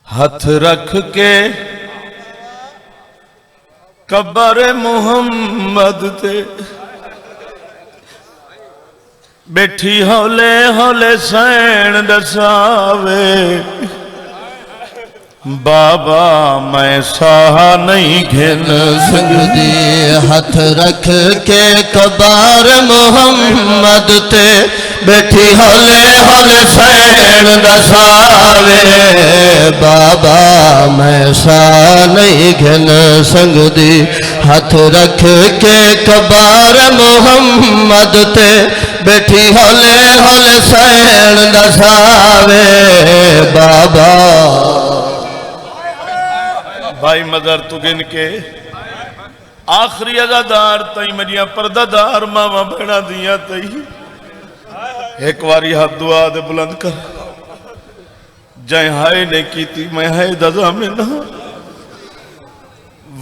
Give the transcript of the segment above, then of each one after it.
ہاتھ رکھ کے قبر محمد تے بیٹھی ہولے ہولے سین دساوے بابا میں ساہ نہیں گھن سکدی ہاتھ رکھ کے قبر محمد تے بیٹھی ہولے ہولے سین دساوے بابا میں ساہ نہیں گھن سکدی ہاتھ رکھ کے قبر محمد تے بیٹھی ہولے ہولے سین دساوے بابا بھائی مگر تو گن کے آخری عزادار تئی میریاں پردہ دار ماما بھیڑا دیا تئی ایک واری ہاتھ دعا دے بلند کر جائیں ہائے نے کی تھی میں ہائے دزا میں نہ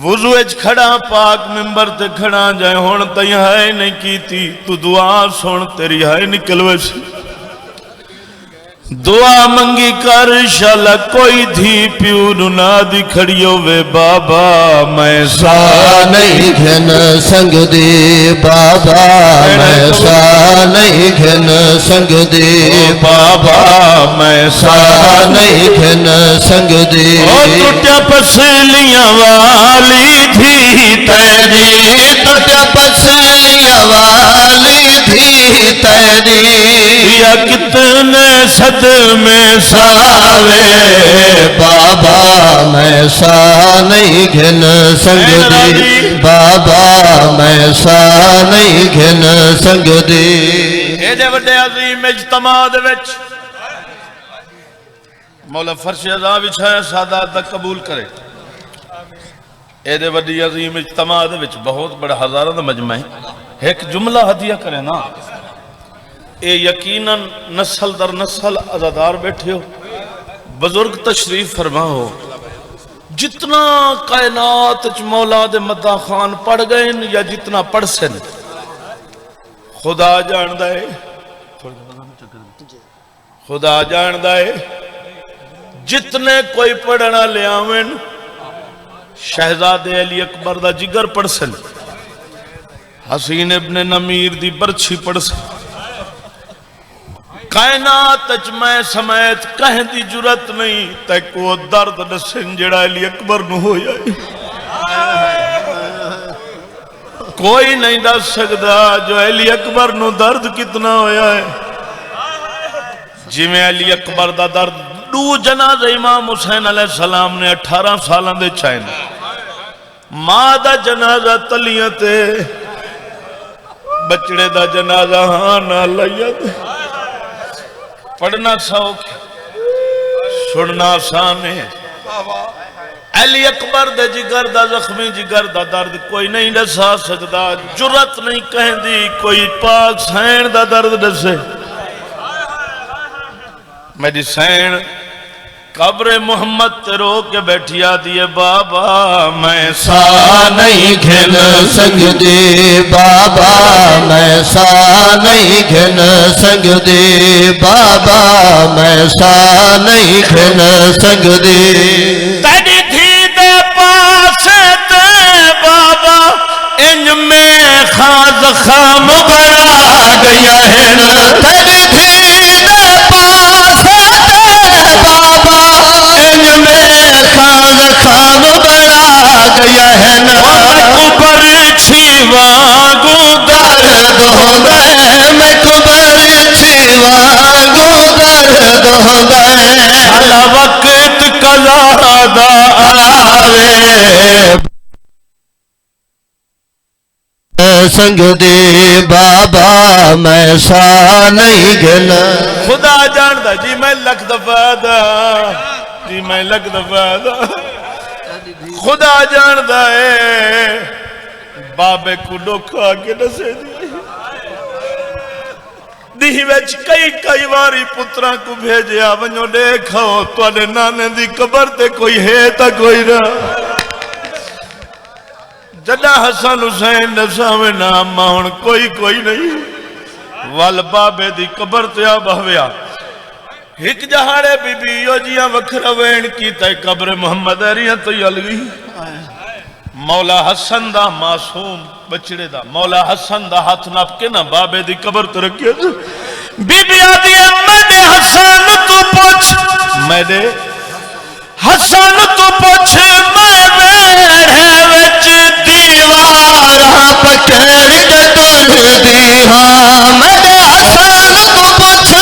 وضو اچ کھڑا پاک ممبر تے کھڑا جائیں ہون تئی ہائے نے کی تھی تو دعا سن تیری ہائے نکلوے سی دعا منگی کر شالا کوئی تھی پیو ننا دی کھڑیو وے بابا میں ساہ نہیں گھن سنگ دی بابا میں ساہ نہیں گھن سنگ دی بابا میں ساہ نہیں گھن سنگ دی ٹوٹیا پسلیاں والی تھی تیری ٹوٹیا پسلیاں والی تھی تیری یا کتنے صد میں ساوے بابا میں ساہ نہیں گھن سنگ دی بابا میں ساہ نہیں گھن سنگ دی ایڈے وڈے عظیم اجتماع دے وچ مولا فرش عزا بچھایا سادات دا قبول کرے ایڈے وڈی عظیم اجتماع دے وچ بہت بڑا ہزارہ دا مجمع ہے ایک جملہ ہدیہ کرے نا اے یقیناً نسل در نسل عزادار بیٹھے ہو بزرگ تشریف فرما ہو جتنا کائنات مولا دے مدہ خان پڑھ گئے یا جتنا پڑھ سن خدا جان دائے خدا جان دائے جتنے کوئی پڑھنا لے آمین شہزاد علی اکبر دا جگر پڑھ سن حسین ابن نمیر دی برچھی پڑھ سن کائنات میں سمیت کہیں دی جرت نہیں تے کو درد نسن جڑا علی اکبر نو ہو جائے کوئی نہیں دس سکتا جو علی اکبر نو درد کتنا ہویا ہے جی میں علی اکبر دا درد دو جناز امام حسین علیہ السلام نے 18 سالہ دے چائن ماں دا جنازہ تلیاں تے بچڑے دا جنازہ ہاں نہ لیا تے پڑھنا سوکھ سننا آسان ہے علی اکبر دے جگر دا زخمی جگر دا درد کوئی نہیں دسا سکتا جرت نہیں کہیں دی کوئی پاک سین دا درد دسے میری سین قبر محمد رو کے بیٹھیا دیے بابا میں ساہ نہیں گھن سنگ دی بابا میں ساہ نہیں گھن سنگ دی بابا میں ساہ نہیں گھن سنگ دی تیری تھی دے پاس تے بابا انج میں خاز خام بڑا گیا ہے تیری تھی دے پاس تے بابا انج میں خاز خام بڑا گیا ہے اوپر چھیوانگو درد ہو گئے میں کبر چھیوانگو درد ہو گئے اللہ وقت قضا دا آوے سنگ دی بابا میں ساہ نہیں گھن خدا جاندا جی میں لکھ دفعہ دا جی میں لکھ دفعہ دا خدا جاندا ہے بابے کو ڈوکھا کے نسے دی دیہ وچ کئی واری پتراں کو بھیجیا ونجو دیکھو تواڈے نانے دی قبر تے کوئی ہے تا کوئی نہ جدا حسن حسین دساویں نا اما ہن کوئی نہیں ول بابے دی قبر تے آ بہویا ایک جہاڑے بی بی یو جیاں وکھرا وین کیتا ہے قبر محمد اریاں تو یلوی مولا حسن دا معصوم بچڑے دا مولا حسن دا ہاتھ نپ کے نا بابے دی قبر تے رکھیا بی بی آدھی ہے میڈے حسن تو پوچھ میڈے حسن تو پوچھ میں بیڑھے وچ دیوارہ پکڑ کے ٹر دی ہاں میڈے حسن تو پوچھ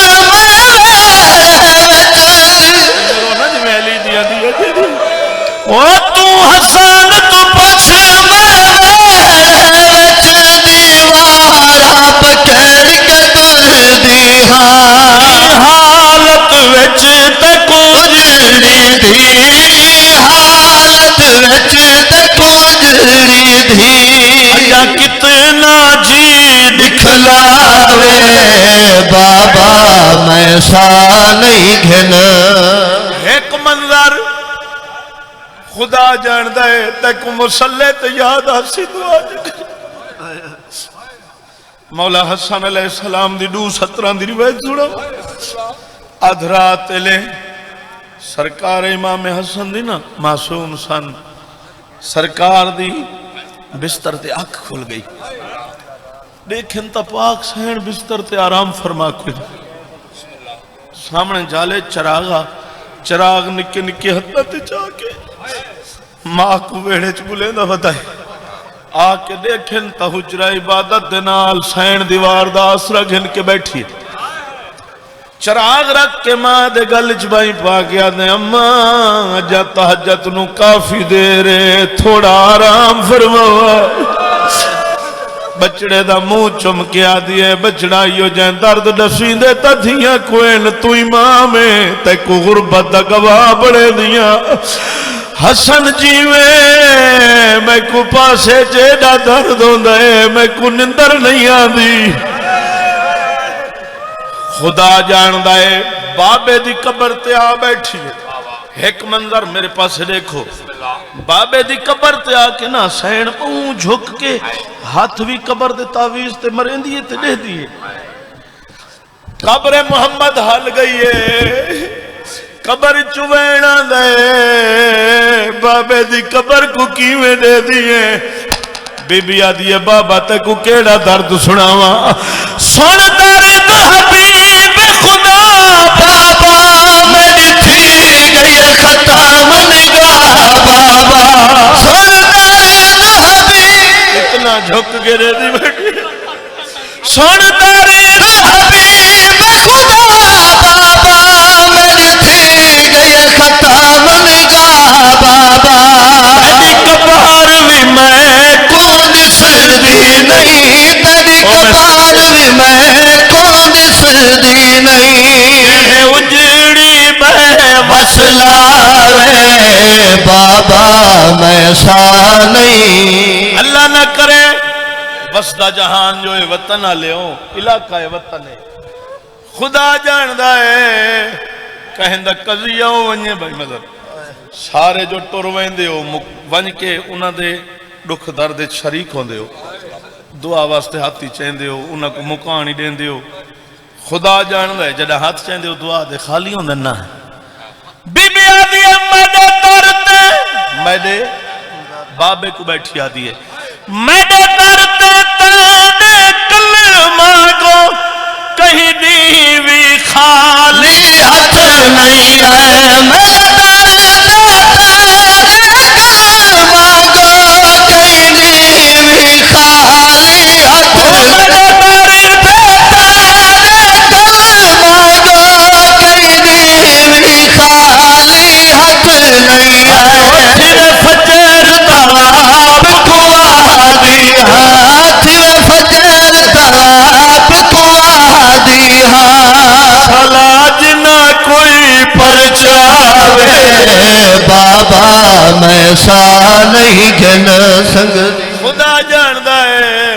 او تو حسن تو پوچھ دیوارہ پکڑ کے ٹر دی ہاں حالت وچ تے گزری دی حالت وچ تے گزری دی اجا کتنا جی دکھلاوے بابا میں سا نہیں گھن ایک منظر خدا جاندہ ہے تک مسلح تے یاد آسی دعا مولا حسن علیہ السلام دی 2:17 دی روایت جڑا ادھرات لے سرکار امام حسن دی نا معصوم سن سرکار دی بستر تے آنکھ کھل گئی دیکھن تا پاک سین بستر تے آرام فرما کوئی سامنے جالے چراغ نکے نکے حتہ تے جا کے ماں کو ویڑے چ بلے نہ بتائے آکے دیکھن تا حجرہ عبادت دنال سین دیوار دا آسرہ گھن کے بیٹھی چراغ رکھ کے ماں دے گلچ بائی پا گیا دے اماں جا تحجت نو کافی دے تھوڑا آرام فرماوا بچڑے دا منہ چمکیا دیئے بچڑا یو جائیں درد ڈسین دے تا دھیاں کوئن تو امام تے کو غربت دا گواہ بڑے دیاں حسن جیویں میں کو پاسے جیڑا درد ہوں دے میں کو نندر نہیں آدھی خدا جان دائے بابے دی قبر تے آ بیٹھی ایک منظر میرے پاس دیکھو بابے دی قبر تے آ کے نا سین اون جھک کے ہاتھ بھی قبر دے تعویز تے مرین دیئے تے دے دیئے قبر محمد حل گئی ہے قبر چوینا دے بابے دی قبر کو کیویں دے دیئے بی بی آدھی ہے بابا تے کو کیڑا درد سناوا سن درد حبیب خدا بابا میری تھی گئی ختم نگاہ بابا سن درد حبیب اتنا جھک گرے دی بیٹی سن درد حبیب خدا بابا میری تھی گئی ختم نگاہ بابا تیری کبار بھی میں کو دسدی نہیں تیری کبار بھی میں کو دسدی نہیں اجڑی میں مسئلہ اے بابا میں سا نہیں اللہ نہ کرے بسدہ جہان جو وطن لے ہوں علاقہ وطن ہے خدا جاندہ ہے کہندہ قضیہ ہو ونجے بھائی مذہب سارے جو ٹرویں دے ہو ونج کے انہ دے دکھ درد شریک ہوں دے ہو دعا واسطے ہاتھی چین دے ہو انہ کو مکانی دین دے ہو خدا جاندہ ہے جڑا ہاتھ چین دے ہو دعا دے خالی ہوں دنہ ہے بی بی آدھی ہے میڈے درتے میڈے بابے کو بیٹھی آدھی ہے میڈے درتے تینے کلمہ کو کہیں دیوی خالی ہاتھ نہیں ہے میرے درتے تینے کلمہ کو کہیں دیوی خالی ہاتھ میرے درتے تینے کلمہ کو کہیں دیوی خالی ہاتھ نہیں ہے پھر فجر تراب کو آدھی ہاتھ فجر تراب کو آدھی ہاتھ سلاج نہ کوئی پرچاوے بابا میں سا نہیں گھن سنگ خدا جاندہ ہے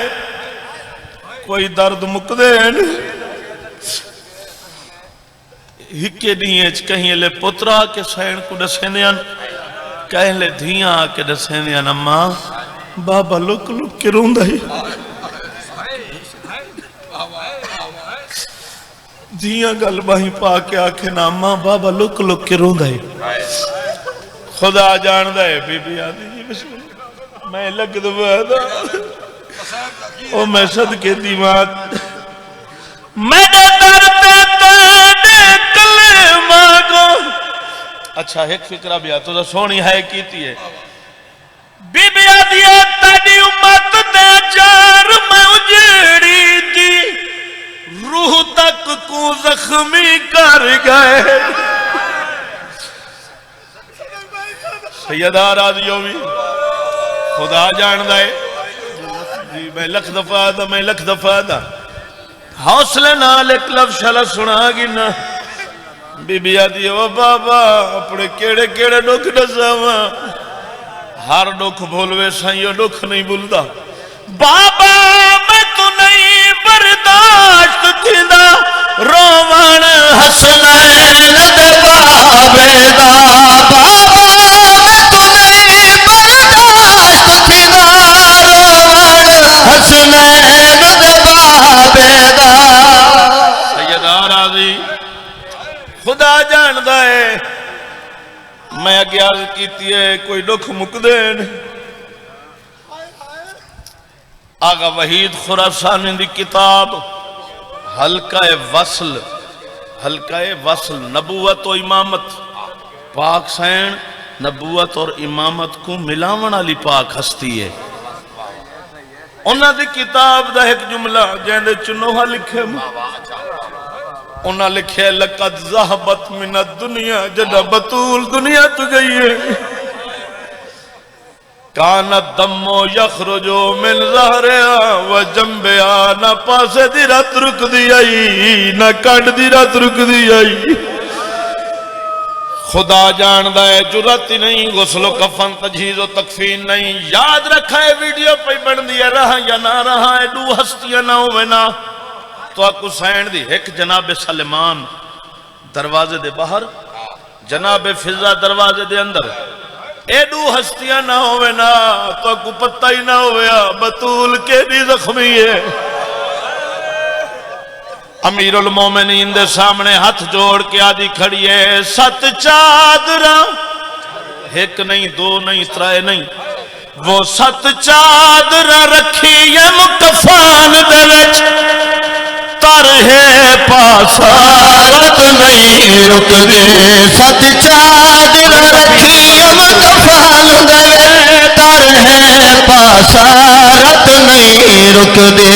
کوئی درد مک دین ہکے دیئے کہیں لے پترا کے سین کو دسیندیاں کہیں لے دھیاں کے دسیندیاں اماں بابا لک لک کے روندہ ہی دھیاں گل باہی پا کے آکھے نا اماں بابا لک لک کے روندہ ہی خدا جاندہ ہے بی بی آدھی جی بسم اللہ میں لگ دبا دا او میں صدقے دیوات میرے در پہ تیرے کلمہ کو اچھا ایک فکرہ بھی آتا تو سونی ہے کیتی ہے بی بی آدھی ہے تیری امت دے جار میں اجڑی دی روح تک کو زخمی کر گئے سیدہ راضیوں بھی خدا جاندہ ہے جی میں لکھ دفعہ دا میں لکھ دفعہ دا حوصلے نال ایک لفظ شلہ سنا گی نا بی بی آدھی ہے بابا اپنے کیڑے کیڑے ڈوک نساوا ہر ڈوک بھولوے سائیو ڈوک نہیں بھولدا بابا میں تو نہیں برداشت تھی دا روان حسنین دے بابے دا بابا میں تو نہیں برداشت تھی دا روان حسنین دے بابے دا سیدہ راضی خدا جاندہ ہے میں اگے عرض کیتی ہے کوئی دکھ مکدین آغا وحید خراسانی دی کتاب حلقہ وصل نبوت و امامت پاک سین نبوت اور امامت کو ملاون علی پاک ہستی ہے انہاں دی کتاب دا ایک جملہ جیندے چنوہا لکھے انہاں لکھے لقد ذہبت من الدنیا جدہ بطول دنیا تو گئی ہے کانت دمو یخرجو من ظہریا و جنبیا نہ پاسے دی رات رک دی آئی نہ کٹ دی رات رک دی آئی خدا جاندہ ہے جرات نہیں غسل و کفن تجہیز و تکفین نہیں یاد رکھا ہے ویڈیو پہ بڑھ دیا رہا یا نہ رہا ہے دو ہستیاں نہ ہوئے نا تو آکو سین دی ایک جناب سلمان دروازے دے باہر جناب فضا دروازے دے اندر اے دو ہستیاں نہ ہوئے نا تو آکو پتہ ہی نہ ہوئے بطول کے بھی زخمی ہے امیر المومنین دے سامنے ہاتھ جوڑ کے آدھی کھڑی ہے 7 چادرہ ایک نہیں 2 نہیں 3 نہیں وہ 7 چادرہ رکھی ہے مکفان دے وچ ترہے پاسارت نہیں رک دے 7 چادرہ رکھی ہے مکفان دے وچ ترہے پاسارت نہیں رک دے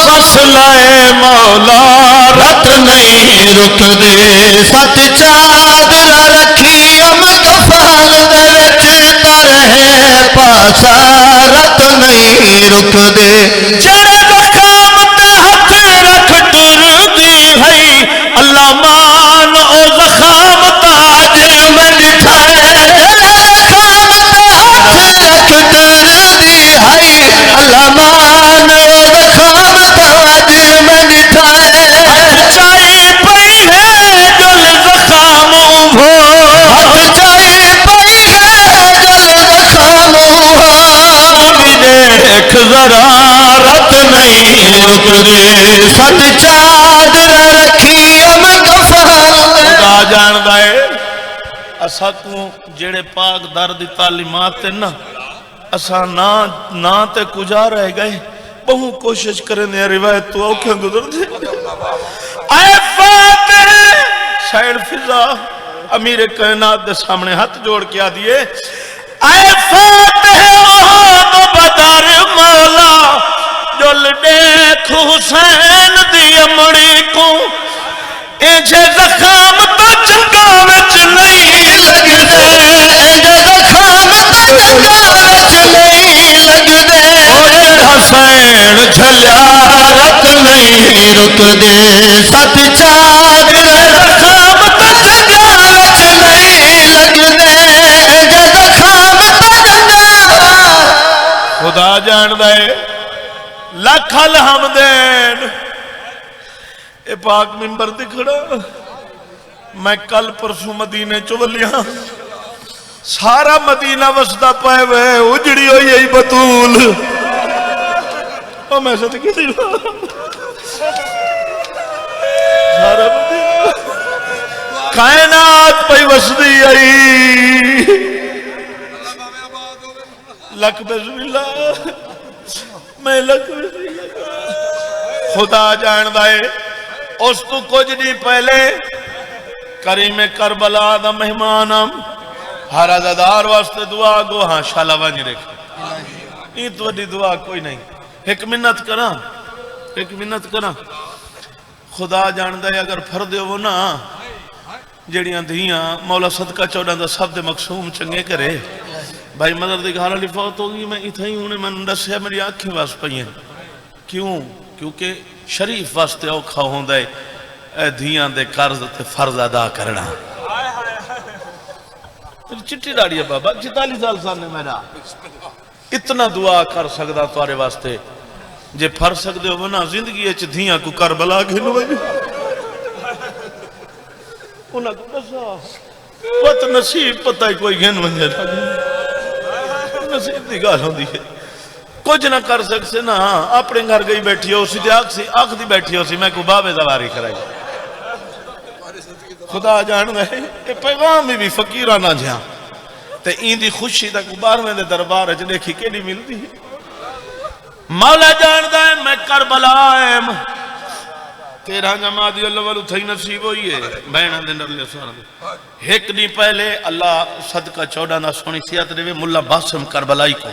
مسئلہ مولا رت نہیں رک دے 7 چادرہ رکھی ہم کفان دے وچ ترہے پاسارت نہیں رک دے جڑے زخام تے ہاتھ رکھ ٹر دی ہے اللہ مان او زخام تاج میں ڈٹھائے زخام تے ہاتھ رکھ ٹر دی ہے اللہ مان او زخام تاج میں ڈٹھائے چاہی پئی ہے جل زخام ہو ہاتھ چاہی پئی ہے جل زخام ہو دیکھ ذرا رت نہیں رک دے 7 چادرہ رکھی ہم کفان خدا جاندہ ہے اسا کو جڑے پاک در دی تعلیمات تے نا اسا نا تے کجا رہ گئے بہو کوشش کریں دے روایت تو اوکھیں گزر دے اے فاتح سید فضا امیر کائنات دے سامنے ہاتھ جوڑ کے آدھئے اے فاتح احد بدر مولا جل دیکھ حسین دی امڑی کو انجھے زخام تو چنگا وچ نہیں لگ دے انجھے زخام تو چنگا وچ نہیں لگ دے حسین جھلیا رت نہیں رک دے 7 چادرہ زخام تو چنگا وچ نہیں لگ دے انجھے زخام تو چنگا خدا جان دے لکھ الحمدین اے پاک منبر دکھڑا میں کل پرسوں مدینے چولیاں سارا مدینہ وسدا پائے وے اجڑی ہوئی ہے بطول میں صدقے دی سارا مدینہ کائنات پہ وسدی آئی لکھ بسم اللہ میں لکھ بسم اللہ خدا جان دائے اس تو کچھ نہیں پہلے کریم کربلا دا مہمانم ہر عزادار واسطے دعا گو ہاں شالا وانی رکھے یہ تو وڈی دعا کوئی نہیں ایک منت کرنا خدا جان دے اگر پھر ہو نا جڑیاں دھیاں مولا صدقہ چودہ دا سب دے مقصوم چنگے کرے بھائی مدر دی گھارا لی فوت ہوگی میں اتھا ہی انہیں من دسیا میری آنکھیں واس پئی ہیں کیونکہ شریف واسطے اوکھا ہوں دے اے دھیاں دے قرض تے فرض ادا کرنا چٹی ڈاڑی ہے بابا 44 سال سامنے میرا اتنا دعا کر سکتا توارے واسطے جے پھر سکتے ہو نا زندگی اچھ دھیاں کو کربلا گھنو بھائی انہاں کو بسا پت نصیب پتہ ہی کوئی گھن بن جاتا نصیب دی گال ہوں دی ہے کچھ نہ کر سکتے نا اپنے گھر گئی بیٹھی ہو سی آنکھ دی بیٹھی ہو سی میں کو بابے دواری کرائی خدا جان گئے کہ پیغام بھی فقیرانہ جہاں تے این دی خوشی تک بارہویں دے دربار اچھ دیکھی کے نہیں ملتی مولا جان دائیں میں کربلا آئیم تیرہ جماعتی اللہ والو تھئی نصیب ہوئی ہے بینہ دے نرلے سارا دے ایک نہیں پہلے اللہ صدقہ چودہ نہ سونی سیات دے ملا باسم کربلائی کو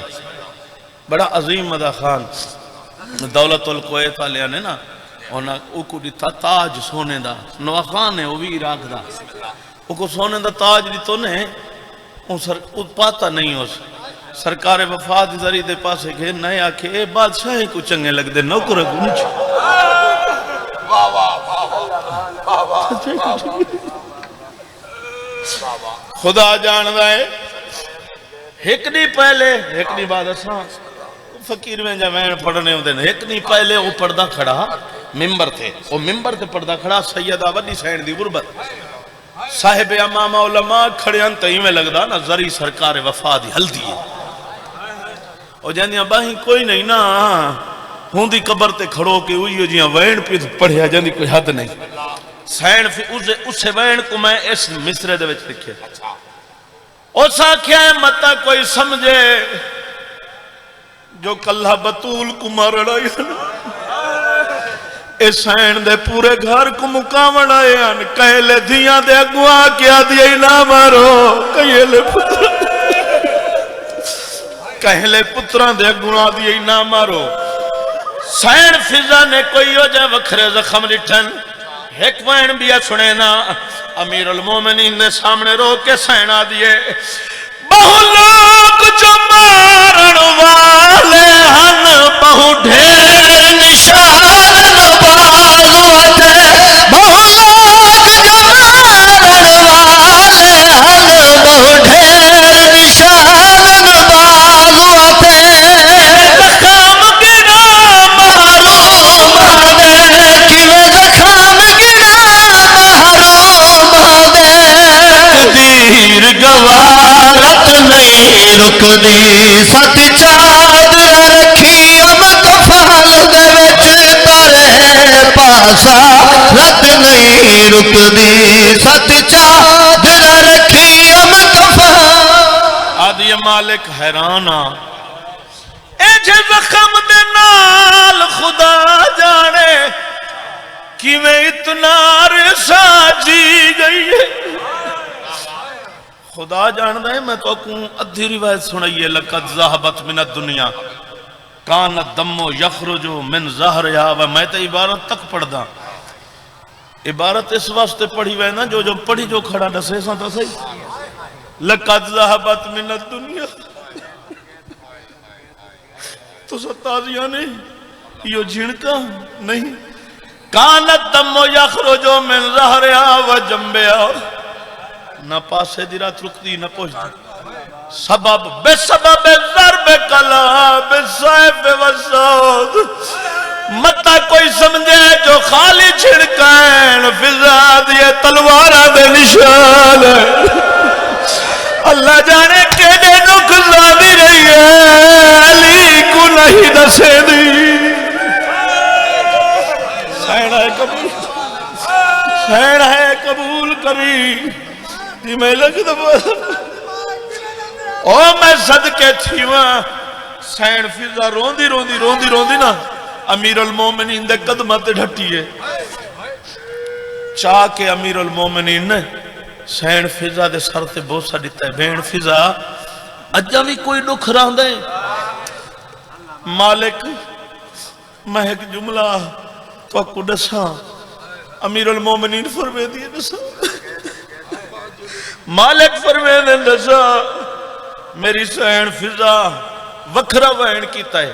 بڑا عظیم مدہ خان دولت القویت والیاں نے نا اوکو دی تاج سونے دا نواخان ہے وہ بھی عراق دا اوکو سونے دا تاج دی تو نے پاتا نہیں ہو سرکار وفات ذری دے پاسے گھے نئے آکھے اے بادشاہ کو چنگے لگ دے نوکر گنچ خدا جان دائے ایک نہیں پہلے ایک نہیں بعد اساں فقیر میں جب وین پڑھنے ہوتے ہیں ایک نہیں پہلے وہ پردہ کھڑا ممبر تھے وہ ممبر تھے پردہ کھڑا سیدہ وڈی سین دی غربت صاحب امام علماء کھڑے انتہی میں لگ دا نا ذری سرکار وفا دی ہل دی اور جاندیاں باہیں کوئی نہیں نا ہون دی قبر تے کھڑو کے ہوئی ہو جیاں وین پہ پڑھیا جاندی کوئی حد نہیں سین اسے وین کو میں اس مصرے دے وچ لکھے اس آکھیا ہے متا کوئی سمجھے جو کلہ بطول کو مارڑائی اے سین دے پورے گھر کو مقامن آئے ہیں کہلے دھیاں دے اگوا کیا دیئے نہ مارو کہلے پتران دے اگوا دیئے نہ مارو سین فضا نے کوئی ہو جائے وکھرے زخم لٹھن ایک وین بھی سنے نا امیر المومنین نے سامنے رو کے سین آ دیئے بہو لوگ جو مارن والے ہن بہو ڈھیر نشان بازو تھے بہو لوگ جو مارن والے ہن بہو ڈھیر نشان بازو تھے زخم گنا محروم دے کیویں زخم گنا محروم دے دیر گوارت نہیں رک دی ست چاد رکھی ام کفال دے وچ پرے پاسا رت نہیں رک دی ست چاد رکھی ام کفال آدھی مالک حیرانا اے جے زخم دے نال خدا جانے کیویں اتنا رسا جی گئی ہے خدا جاندہ ہے میں تو کون ادھی روایت سنائیے لقد ذہبت من الدنیا کانت دمو یخرجو من ظہریا و میں تو عبارت تک پڑھ دا عبارت اس واسطے پڑھی ہوئے نا جو پڑھی جو کھڑا نسے سا تھا صحیح لقد ذہبت من الدنیا تو ستازیاں نہیں یہ جھنکا نہیں کانت دمو یخرجو من ظہریا و جنبیا نہ پاسے دی رات رکھ دی نہ پوچھ دی سبب بے سبب ضرب کلا بے متا کوئی سمجھے جو خالی چھڑکین فضا دیے تلوارہ دے نشان اللہ جانے کہ دے نقضہ دی رہی ہے علی کو نہیں دسے دی سینہ ہے قبول سینہ ہے قبول کری دی میں لگ دبا او میں صدقے تھی وہاں سین فضا روندی روندی روندی روندی نا امیر المومنین دے قدمہ تے ڈھٹی ہے چاہ کے امیر المومنین نے سین فضا دے سر تے بوسا دیتا ہے بین فضا اجا بھی کوئی دکھ رہا دے مالک میں ایک جملہ تو کو دسا امیر المومنین فرمے دیئے دسا مالک فرمے دے دسا میری سین فضا وکھرا وین کیتا ہے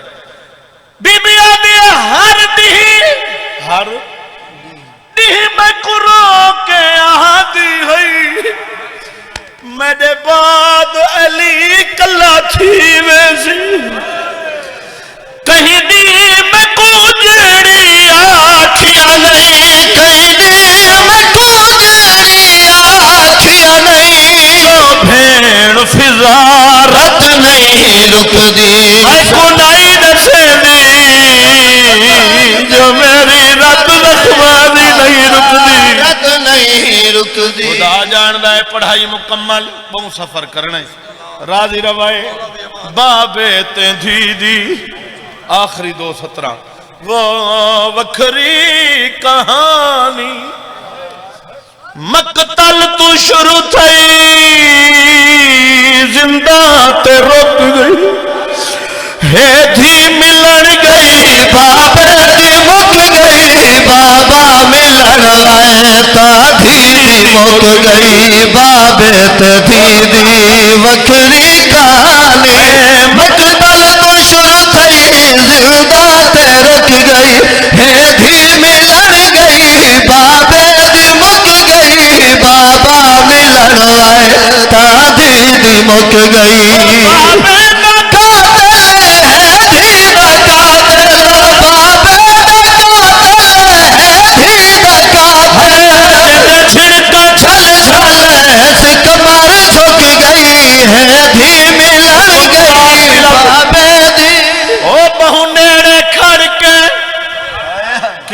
بی بی آدھی ہر دی میں کرو کے آدھی ہوئی میرے بعد علی کلا تھی ویسی کہیں دی میں کو جڑی آٹھیا نہیں کہیں دی میں کو جڑی آٹھیا نہیں تو بھین فضا رت نہیں رک دی کو نہیں دسے دی جو میری رت رکھوانی نہیں رک دی رت نہیں رک دی خدا جاندہ ہے پڑھائی مکمل بہت سفر کرنا ہے راضی روائے بابے تے دھی دی آخری 2:17 وہ وکھری کہانی مقتل تو شروع تھی زندہ تے رک گئی ہے دھی ملن گئی بابے دی مک گئی بابا ملن آئے تا دھی مک گئی بابے تے دھی دی وکھری کہانی مقتل تو شروع تھی زندہ تے رک گئی ہے دھی ملن گئی بابے دی مک گئی بابا ملن آئے تا دھی مک گئی بابے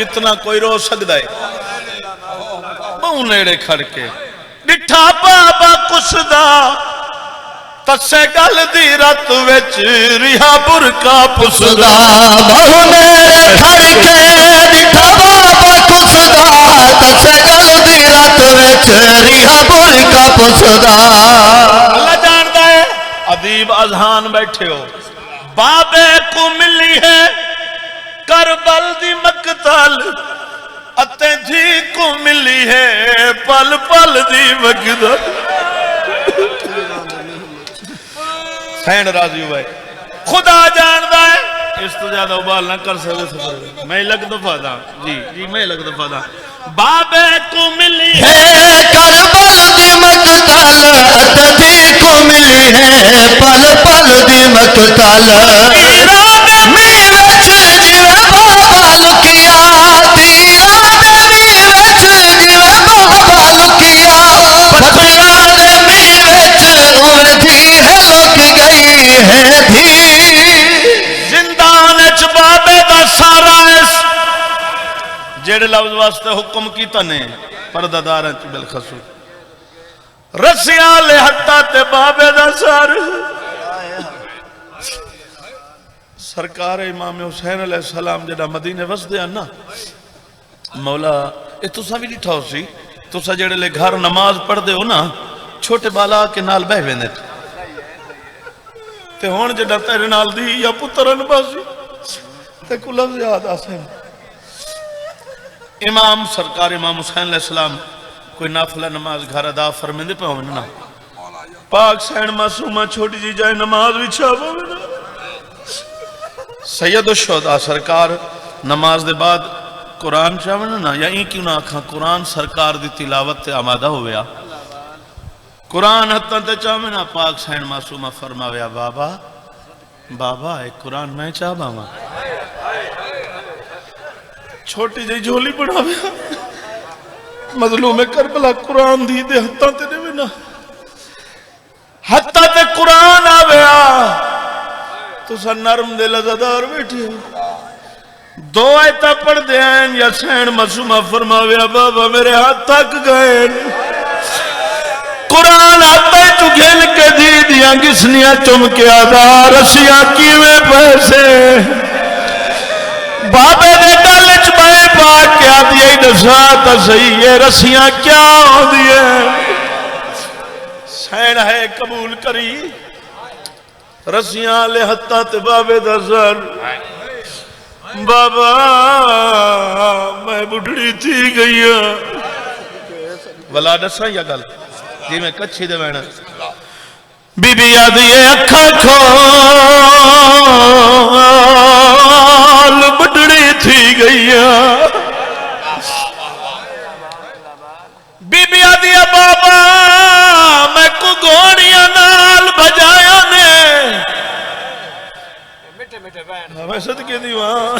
کتنا کوئی رو سکتا ہے بہو نیڑے کھڑ کے ڈٹھا بابا کسدا تسے گل دی رات وچ رہا برکا پسدا بہو نیڑے کھڑ کے ڈٹھا بابا کسدا تسے گل دی رات وچ رہا برکا پسدا اللہ جانتا ہے ادیب اذہان بیٹھے ہو بابے کو ملی ہے کربل دی مقتل اتے جھی کو ملی ہے پل پل دی مقتل سین راضی ہوئے خدا جاندہ ہے اس تو زیادہ ابال نہ کر سکے میں لگ دفعہ دا جی میں لگ دفعہ دا بابے کو ملی ہے کربل دی مقتل اتے جھی کو ملی ہے پل پل دی مقتل جیڑے لفظ واسطے حکم کیتا نے پردہ دارن چی بالخصوص رسیاں لے حتہ تے بابے دا سار سرکار امام حسین علیہ السلام جڑا مدینے وس دیا نا مولا اے تسا بھی نہیں ٹھاؤ سی تسا جڑے لے گھر نماز پڑھ دے ہو نا چھوٹے بالا کے نال بہ ویندے تے ہون جڑا تیرے نال دی یا پترن باسی تے کو لفظ یاد آسیں امام سرکار امام حسین علیہ السلام کوئی نافلہ نماز گھر ادا فرمیندے پہ ہونے نا پاک سین معصومہ چھوٹی جی جائے نماز بھی چھاپ ہونے نا سید الشہداء سرکار نماز دے بعد قرآن چاہوے نا یا این کیوں نہ آکھاں قرآن سرکار دی تلاوت تے آمادہ ہویا قرآن حتیٰ تے چاہوے نا پاک سین معصومہ فرماویا بابا ایک قرآن میں چاہ باما چھوٹی جی جھولی بڑھاوے مظلوم کربلا قرآن دی دے ہتھاں تے دے نا ہتھاں تے قرآن آویا تو سا نرم دے لزدار بیٹھی ہو دو آیتاں پڑھ دے آئیں یا سین معصومہ فرماویا بابا میرے ہاتھ تک گئے قرآن ہاتھیں چو گھل کے دی دیاں گسنیاں چم کے آدھا رسیاں کیویں پیسے بابے دے گلچ بائے پاک کیا دیئے دساتا صحیح ہے رسیاں کیا ہو دیئے سین ہے قبول کری رسیاں لے حتہ تے بابے دا سر بابا میں بڑھڑی تھی گئی ولا دساں یا گل جی میں کچھی دے بینا بی بی آدھیے اکھا کھول بڑھڑی تھی گئی بی بی آدھیے بابا میں کو گوڑیاں نال بجایا نے میں صدقے دیوان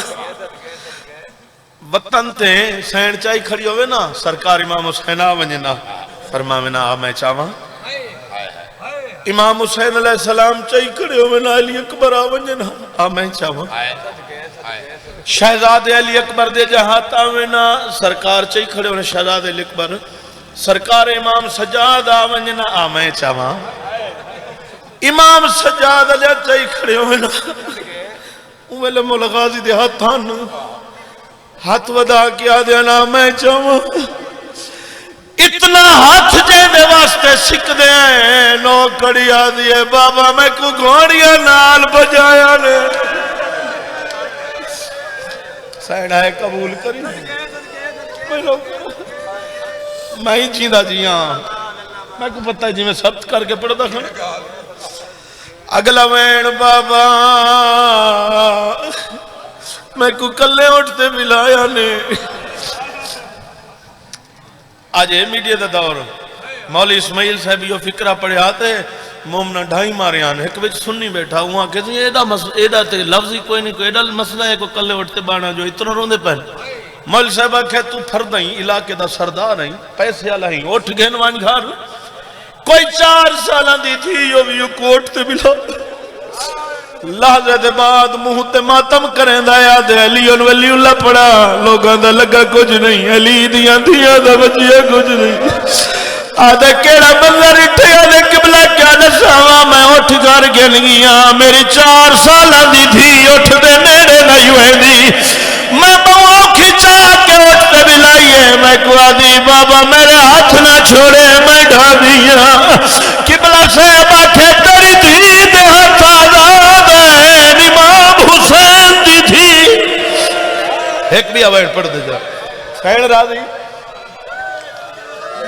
وطن تے سین چاہی کھڑی ہوئے نا سرکار امام حسین آونجنا فرماوینا میں چاہاں امام حسین علیہ السلام چاہی کھڑی ہوئے نا علی اکبر آونجنا میں چاہاں شہزاد علی اکبر دے جہاں تاوینا سرکار چاہی کھڑی ہوئے شہزاد علی اکبر سرکار امام سجاد آونجنا میں چاہاں امام سجاد علی چاہی کھڑی ہوئے نا اوہلے مولا غازی دے ہاتھان ہاتھ ودا کیا دینا میں چاہوں اتنا ہاتھ جے دے واسطے سکھ دے ہیں نو کڑی آدھی ہے بابا میں کو گھوڑیاں نال بجایا نے سینہ ہے قبول کری میں ہی چیندہ جی ہاں میں کو پتہ ہے جی میں سبت کر کے پڑھتا کھانا اگلا وین بابا میں کو کلے اٹھتے ملایا نے آج ہے میڈیا دا دور مولی اسماعیل صاحب یہ فکرہ پڑھے آتے مومنہ ڈھائی مارے آنے ایک وچ سننی بیٹھا ہوا کہ ایڈا تے لفظی کوئی نہیں کوئی ایڈا مسئلہ ہے کو کلے اٹھتے بانا جو اتنا روندے پہن مولی صاحب آکھے تو پھر نہیں علاقے دا سردار نہیں پیسے آلہ ہی اٹھ گئن وان گھار کوئی 4 سالہ دی تھی یو بھی یو کوٹ تے ملا لحظے دے بعد مہتے ماتم کریں دا یاد ہے علی ولی اللہ پڑا لوگاں دا لگا کچھ نہیں علی دیاں دیا دا بچیا کچھ نہیں آدھے کیڑا منظر اٹھے آدھے قبلہ کیا نساوا میں اٹھ کر گن گیا میری 4 سالہ دی تھی اٹھ دے نیڑے نہیں ہوئے دی میں بہو کھچا کے اٹھتے بلائیے میں کو آدھی بابا میرے ہاتھ نہ چھوڑے میں ڈھا دیا قبلہ صاحب آکھے تری تھی دے ہاتھ آزاد ہے امام حسین دی تھی ایک بھی آوائر پڑھ دے جا خیر راضی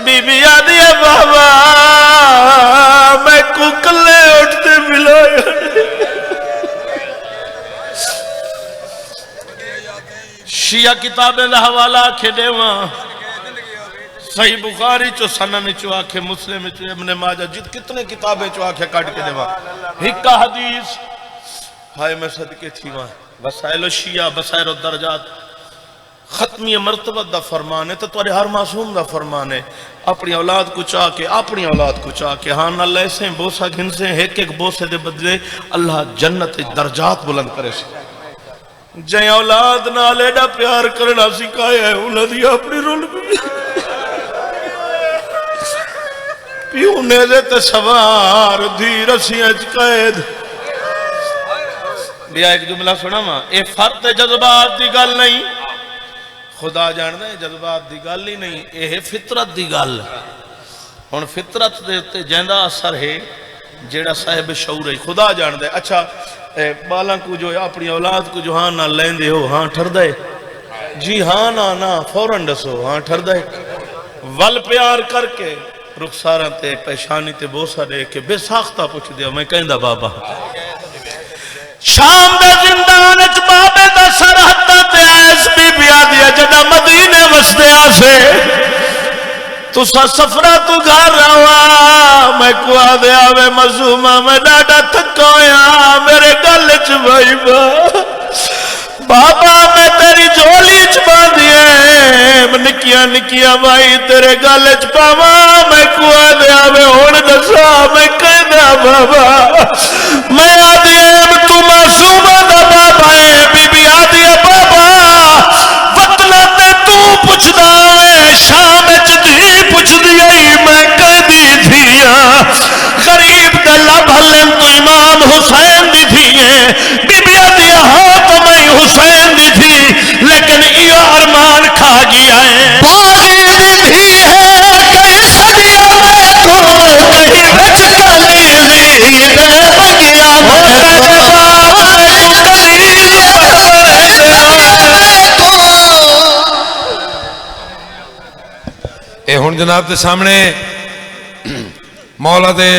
بی بی آدھی ہے بابا میں کو کلے اٹھتے بلائیے شیعہ کتابیں دا حوالہ کھڑے وہاں صحیح بخاری چو سنن چو آکھے مسلم چو ابن ماجہ جت کتنے کتابیں چو آکھے کاٹ کے دے وہاں ہکا حدیث ہائے میں صدقے تھی وہاں وسائل شیعہ بسائر الدرجات ختمی مرتبہ دا فرمان ہے تو تورے ہر معصوم دا فرمان ہے اپنی اولاد کو چاہ کے ہاں نہ لے سے بوسہ گھن سے ایک ایک بوسے دے بدلے اللہ جنت درجات بلند کرے سے جائیں اولاد نہ لیڈا پیار کرنا سکھایا ہے انہوں نے اپنی رول بھی پیوں نیزے تے سوار دی رسیاں چکائد بیا ایک جملہ سنا ماں اے فرد جذبات دی گل نہیں خدا جاندے جذبات دی گل ہی نہیں اے فطرت دی گل ہن فطرت دے جیندہ اثر ہے جیڑا صاحب شعور ہے خدا جاندے اچھا بالاں کو جو اپنی اولاد کو جو ہاں نہ لیندے ہو ہاں ٹھر دے جی ہاں نہ فوراں دسو ہاں ٹھر دے ول پیار کر کے رخساراں تے پیشانی تے بوسہ دے کے بے ساختہ پوچھ دیا میں کہندہ بابا شام دا زندان اچ بابے دا سرحدہ تے ایس بی بی آدیا جدہ مدینے وستے آسے تو سا سفرہ تو گھر رہا میں کو آدھے آوے مظلومہ میں ڈاڈا تھکایا میرے گل چ بھائی بابا میں تیری جھولی چ باندھ نکیاں نکیاں مائی تیرے گل چ پاوا میں کوا دیا میں ہوں دسا میں کہہ دیا بابا میں آدھی تو معصومہ دا بابا ہے بی بی آدھی بابا وطنہ تے تو پوچھدا وے شام وچ دھی پوچھدی آئی میں کہہ دی تھیاں غریب دے لب ہلن تو امام حسین دی تھیے بی بی آدھی ہاں تو میں حسین دی تھی لیکن یہ ارمان کھا گیا ہے بازی دی تھی ہے کئی صدیوں میں تو کہیں بچ کالی زیر بگیا اے ہن جناب دے سامنے مولا دے